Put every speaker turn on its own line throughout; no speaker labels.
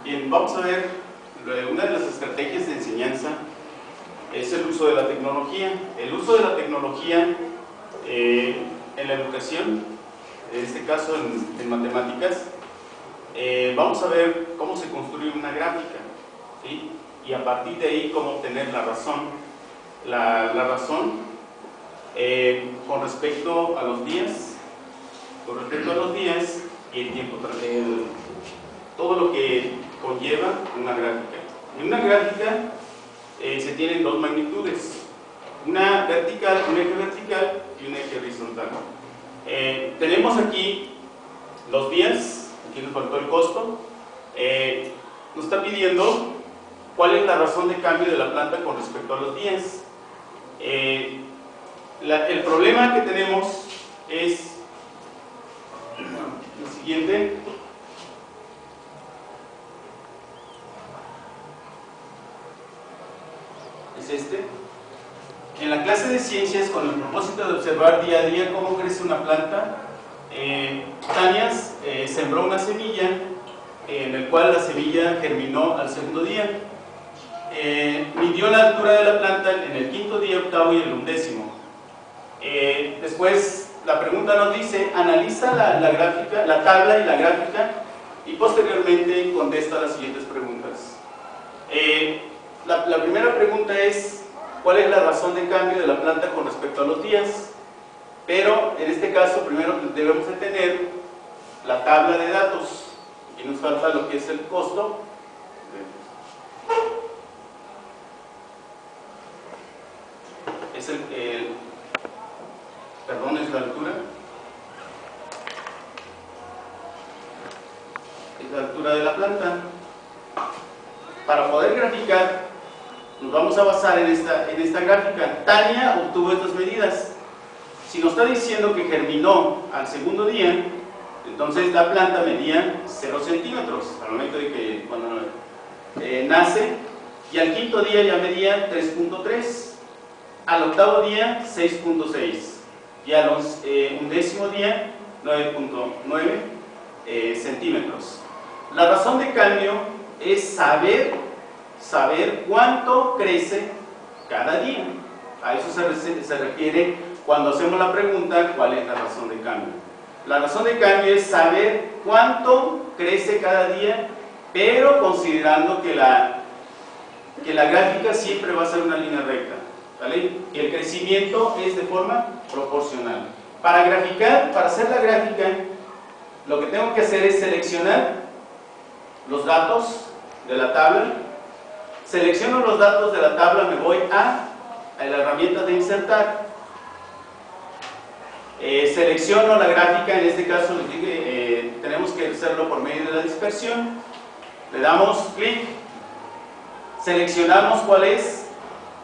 Bien, vamos a ver, una de las estrategias de enseñanza es el uso de la tecnología. El uso de la tecnología en la educación, en este caso en matemáticas, vamos a ver cómo se construye una gráfica, ¿sí? Y a partir de ahí cómo obtener la razón. La razón con respecto a los días, y el tiempo, todo lo que conlleva una gráfica. En una gráfica se tienen dos magnitudes, una vertical, un eje vertical y un eje horizontal. Tenemos aquí los días, aquí nos faltó el costo. Nos está pidiendo cuál es la razón de cambio de la planta con respecto a los días. El problema que tenemos es el siguiente. Es este. En la clase de ciencias, con el propósito de observar día a día cómo crece una planta, Tania sembró una semilla en el cual la semilla germinó al segundo día. Midió la altura de la planta en el quinto día, octavo y el 11º. Después la pregunta nos dice: analiza la gráfica, la tabla y la gráfica, y posteriormente contesta las siguientes preguntas. La primera pregunta es: ¿cuál es la razón de cambio de la planta con respecto a los días? Pero en este caso primero debemos de tener la tabla de datos. Aquí nos falta lo que es el costo. Es es la altura. Es la altura de la planta. Para poder graficar, nos vamos a basar en esta gráfica. Tania obtuvo estas medidas. Si nos está diciendo que germinó al segundo día, entonces la planta medía 0 centímetros al momento de que cuando nace, y al quinto día ya medía 3.3, al octavo día 6.6 y al 11º día 9.9 centímetros. La razón de cambio es saber cuánto crece cada día. A eso se refiere cuando hacemos la pregunta: ¿cuál es la razón de cambio? La razón de cambio es saber cuánto crece cada día, pero considerando que la gráfica siempre va a ser una línea recta, ¿vale? Y el crecimiento es de forma proporcional. Para graficar, para hacer la gráfica, lo que tengo que hacer es seleccionar los datos de la tabla. Selecciono los datos de la tabla, me voy a la herramienta de insertar. Selecciono la gráfica, en este caso les dije, tenemos que hacerlo por medio de la dispersión. Le damos clic, seleccionamos cuál es.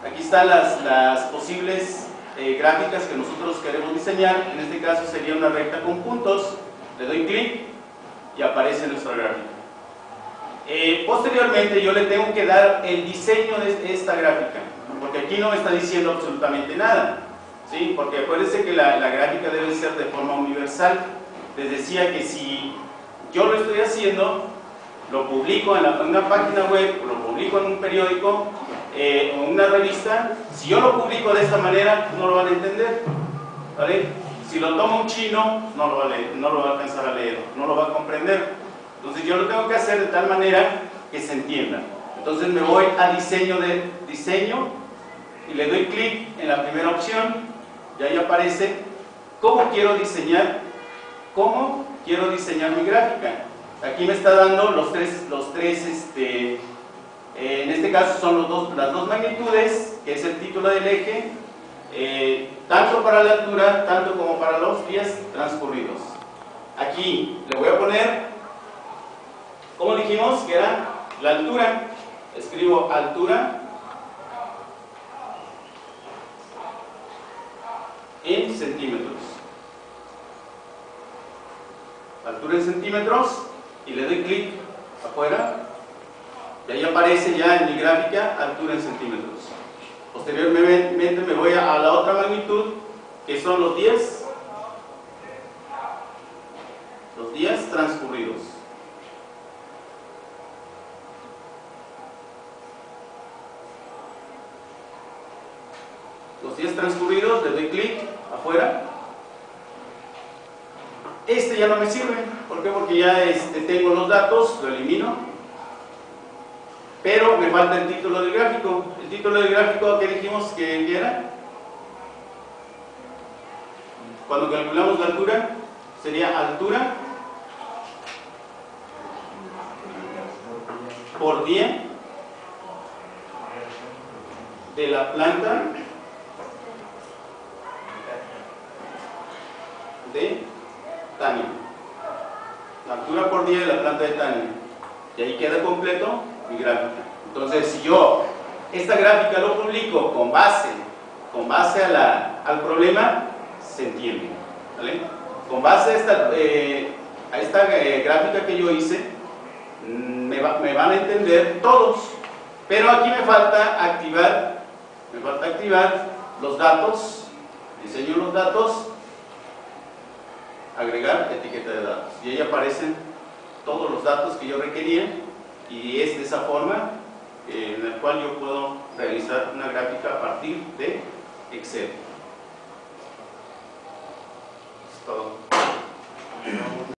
Aquí están las posibles gráficas que nosotros queremos diseñar. En este caso sería una recta con puntos. Le doy clic y aparece nuestra gráfica. Posteriormente yo le tengo que dar el diseño de esta gráfica, porque aquí no me está diciendo absolutamente nada, ¿sí? Porque acuérdense que la gráfica debe ser de forma universal. Les decía que si yo lo estoy haciendo, lo publico en una página web, lo publico en un periódico, en una revista, si yo lo publico de esta manera, no lo van a entender, ¿vale? Si lo toma un chino, no lo va a leer, no lo va a alcanzar a leer, no lo va a comprender. Entonces yo lo tengo que hacer de tal manera que se entienda. Entonces me voy a diseño y le doy clic en la primera opción, y ahí aparece cómo quiero diseñar mi gráfica. Aquí me está dando los tres en este caso son las dos magnitudes, que es el título del eje, tanto para la altura, tanto como para los días transcurridos. Aquí le voy a poner, como dijimos, que era la altura. Escribo altura en centímetros. Altura en centímetros, y le doy clic afuera, y ahí aparece ya en mi gráfica altura en centímetros. Posteriormente me voy a la otra magnitud, que son los 10. Los días transcurridos. Los días transcurridos, le doy clic afuera. Este ya no me sirve. ¿Por qué? Porque ya tengo los datos, lo elimino. Pero me falta el título del gráfico. El título del gráfico, ¿qué dijimos que era? Cuando calculamos la altura, sería altura por día de la planta de Tania. La altura por día de la planta de Tania. Y ahí queda completo mi gráfica. Entonces, si yo esta gráfica lo publico con base al problema, se entiende, ¿vale? Con base a esta gráfica que yo hice, me van a entender todos, pero aquí me falta activar los datos, diseño los datos, agregar etiqueta de datos, y ahí aparecen todos los datos que yo requería, y es de esa forma en la cual yo puedo realizar una gráfica a partir de Excel. Es todo.